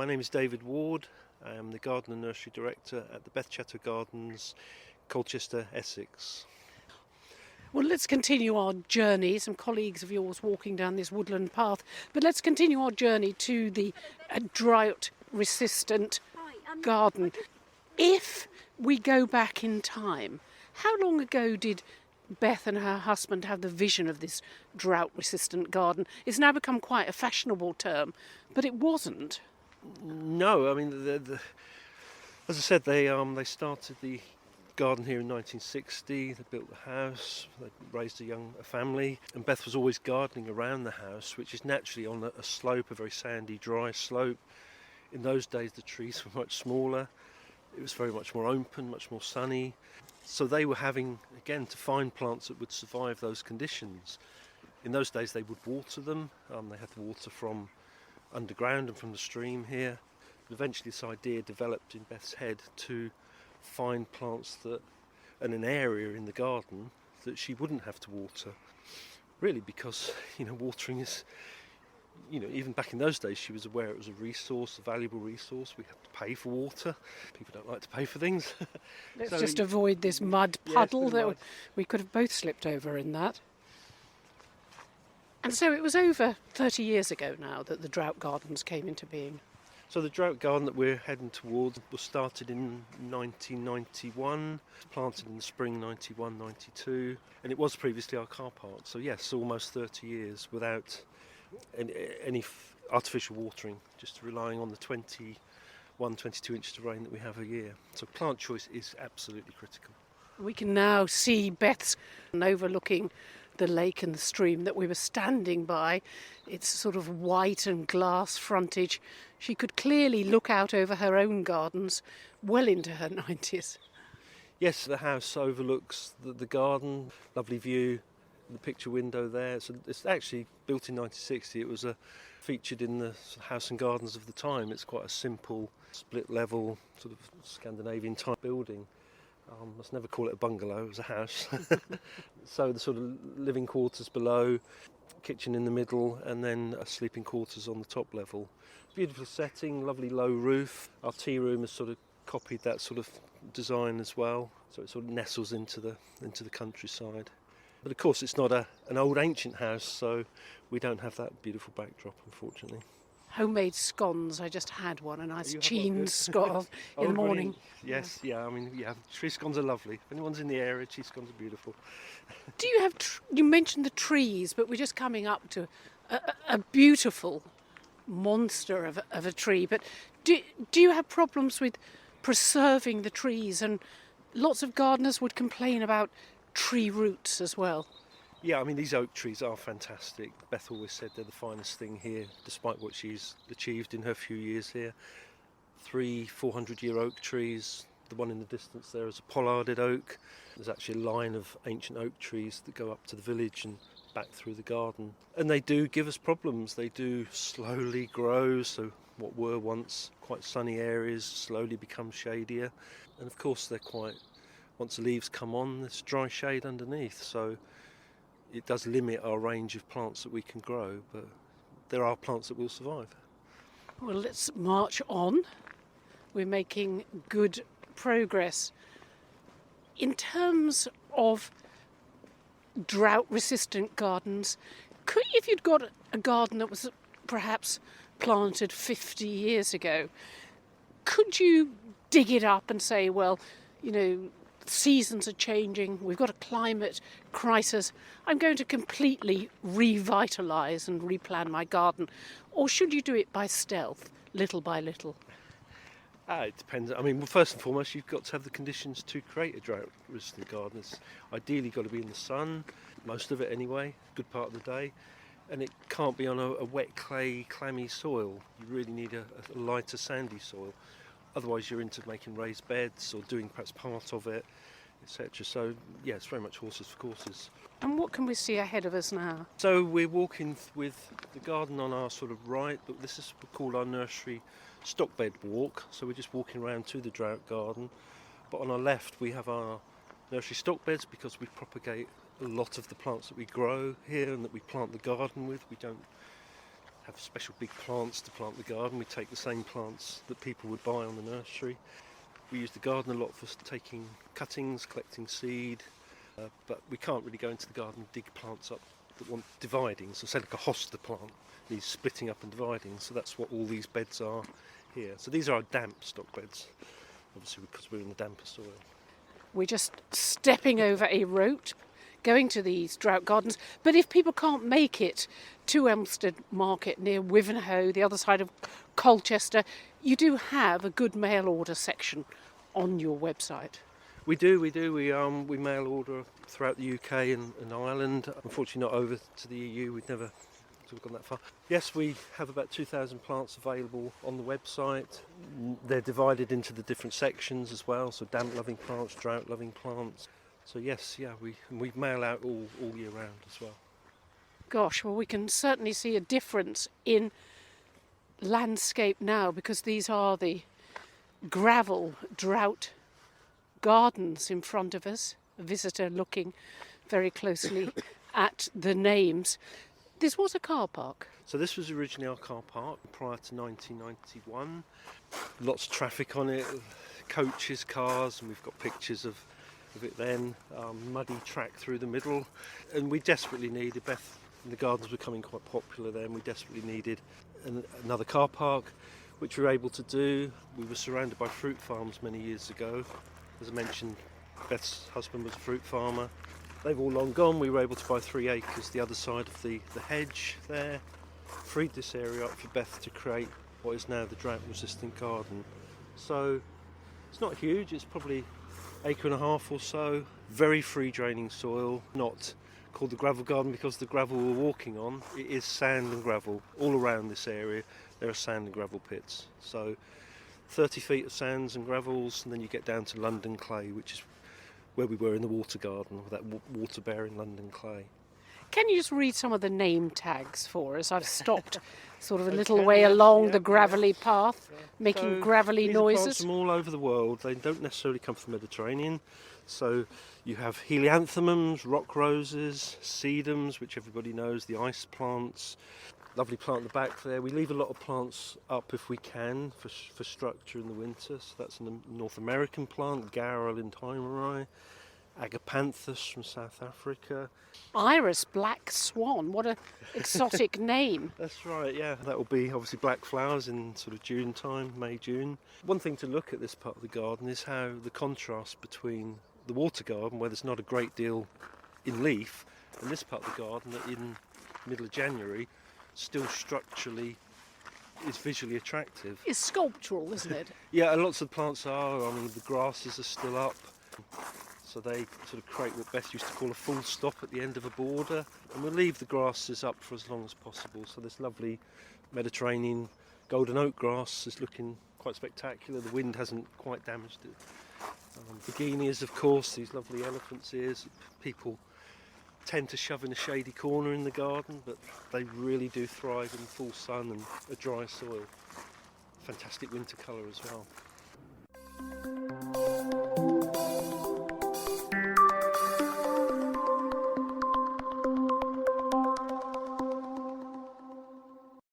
My name is David Ward. I am the Garden and Nursery Director at the Beth Chatto Gardens, Colchester, Essex. Well, let's continue our journey. Some colleagues of yours walking down this woodland path. But let's continue our journey to the drought-resistant garden. If we go back in time, how long ago did Beth and her husband have the vision of this drought-resistant garden? It's now become quite a fashionable term, but it wasn't. No, I mean, as I said, they started the garden here in 1960. They built the house, they raised a family, and Beth was always gardening around the house, which is naturally on a slope, a very sandy, dry slope. In those days, the trees were much smaller. It was very much more open, much more sunny. So they were having, again, to find plants that would survive those conditions. In those days, they would water them. They had the water from underground and from the stream here. But eventually this idea developed in Beth's head to find plants and an area in the garden that she wouldn't have to water. Really, because, watering is, even back in those days, she was aware it was a resource, a valuable resource. We had to pay for water. People don't like to pay for things. Let's just avoid this mud puddle that we could have both slipped over in that. And so it was over 30 years ago now that the drought gardens came into being. So the drought garden that we're heading towards was started in 1991, planted in the spring 91, 92, and it was previously our car park. So yes, almost 30 years without any artificial watering, just relying on the 21, 22 inches of rain that we have a year. So plant choice is absolutely critical. We can now see Beth's overlooking the lake and the stream that we were standing by. It's sort of white and glass frontage. She could clearly look out over her own gardens well into her 90s. Yes, the house overlooks the garden, lovely view, the picture window there. So it's actually built in 1960. It was featured in the house and gardens of the time. It's quite a simple, split level, sort of Scandinavian type building. Let's never call it a bungalow, it was a house. So the sort of living quarters below, kitchen in the middle, and then sleeping quarters on the top level. Beautiful setting, lovely low roof. Our tea room has sort of copied that sort of design as well, so it sort of nestles into the countryside. But of course it's not an old ancient house, so we don't have that beautiful backdrop, unfortunately. Homemade scones. I just had one, a nice cheese scone in the morning. Yes, cheese scones are lovely. If anyone's in the area, cheese scones are beautiful. Do you have, you mentioned the trees, but we're just coming up to a beautiful monster of a tree, but do you have problems with preserving the trees? And lots of gardeners would complain about tree roots as well. Yeah, I mean, these oak trees are fantastic. Beth always said they're the finest thing here, despite what she's achieved in her few years here. 400-year oak trees. The one in the distance there is a pollarded oak. There's actually a line of ancient oak trees that go up to the village and back through the garden. And they do give us problems. They do slowly grow, so what were once quite sunny areas slowly become shadier. And of course once the leaves come on, there's dry shade underneath. So it does limit our range of plants that we can grow, but there are plants that will survive. Well, let's march on. We're making good progress. In terms of drought-resistant gardens, if you'd got a garden that was perhaps planted 50 years ago, could you dig it up and say, well, seasons are changing, we've got a climate crisis, I'm going to completely revitalise and replan my garden? Or should you do it by stealth, little by little? It depends. I mean, well, first and foremost, you've got to have the conditions to create a drought-resistant garden. It's ideally got to be in the sun, most of it anyway, good part of the day. And it can't be on a wet, clay, clammy soil. You really need a lighter, sandy soil. Otherwise you're into making raised beds or doing perhaps part of it, etc. So yeah, it's very much horses for courses. And what can we see ahead of us now? So we're walking with the garden on our sort of right, but this is called our nursery stockbed walk. So we're just walking around to the drought garden. But on our left we have our nursery stockbeds because we propagate a lot of the plants that we grow here and that we plant the garden with. We don't have special big plants to plant the garden. We take the same plants that people would buy on the nursery. We use the garden a lot for taking cuttings, collecting seed, but we can't really go into the garden and dig plants up that want dividing. So say like a hosta plant needs splitting up and dividing, so that's what all these beds are here. So these are our damp stock beds, obviously because we're in the damper soil. We're just stepping over a road going to these drought gardens. But if people can't make it to Elmstead Market near Wivenhoe, the other side of Colchester, you do have a good mail order section on your website. We do. We mail order throughout the UK and Ireland. Unfortunately not over to the EU, we've never sort of gone that far. Yes, we have about 2,000 plants available on the website. They're divided into the different sections as well, so damp loving plants, drought loving plants. So yes, we mail out all year round as well. Gosh, well we can certainly see a difference in landscape now, because these are the gravel drought gardens in front of us. A visitor looking very closely at the names. This was a car park. So this was originally our car park prior to 1991. Lots of traffic on it, coaches, cars, and we've got pictures of it then. Muddy track through the middle, and we desperately needed, Beth, the gardens were becoming quite popular then, we desperately needed another car park, which we were able to do. We were surrounded by fruit farms many years ago. As I mentioned, Beth's husband was a fruit farmer. They've all long gone. We were able to buy 3 acres the other side of the hedge there. Freed this area up for Beth to create what is now the drought-resistant garden. So it's not huge, it's probably 1.5 acres or so. Very free draining soil, not called the gravel garden because the gravel we're walking on, it is sand and gravel. All around this area there are sand and gravel pits. So 30 feet of sands and gravels, and then you get down to London clay, which is where we were in the water garden, with that water-bearing London clay. Can you just read some of the name tags for us? I've stopped sort of a little way along the gravelly path, making gravelly these are plants noises. from all over the world. They don't necessarily come from the Mediterranean. So you have helianthemums, rock roses, sedums, which everybody knows, the ice plants. Lovely plant in the back there. We leave a lot of plants up if we can for structure in the winter. So that's a North American plant, Garrel lindheimeri, Agapanthus from South Africa. Iris black swan, what an exotic name. That's right, yeah. That will be obviously black flowers in sort of June time, May, June. One thing to look at this part of the garden is how the contrast between the water garden, where there's not a great deal in leaf, and this part of the garden that in middle of January still structurally is visually attractive. It's sculptural, isn't it? Yeah, and lots of plants are. I mean, the grasses are still up. So they sort of create what Beth used to call a full stop at the end of a border. And we'll leave the grasses up for as long as possible. So this lovely Mediterranean golden oak grass is looking quite spectacular. The wind hasn't quite damaged it. Begonias, of course, these lovely elephant's ears. People tend to shove in a shady corner in the garden, but they really do thrive in full sun and a dry soil. Fantastic winter colour as well.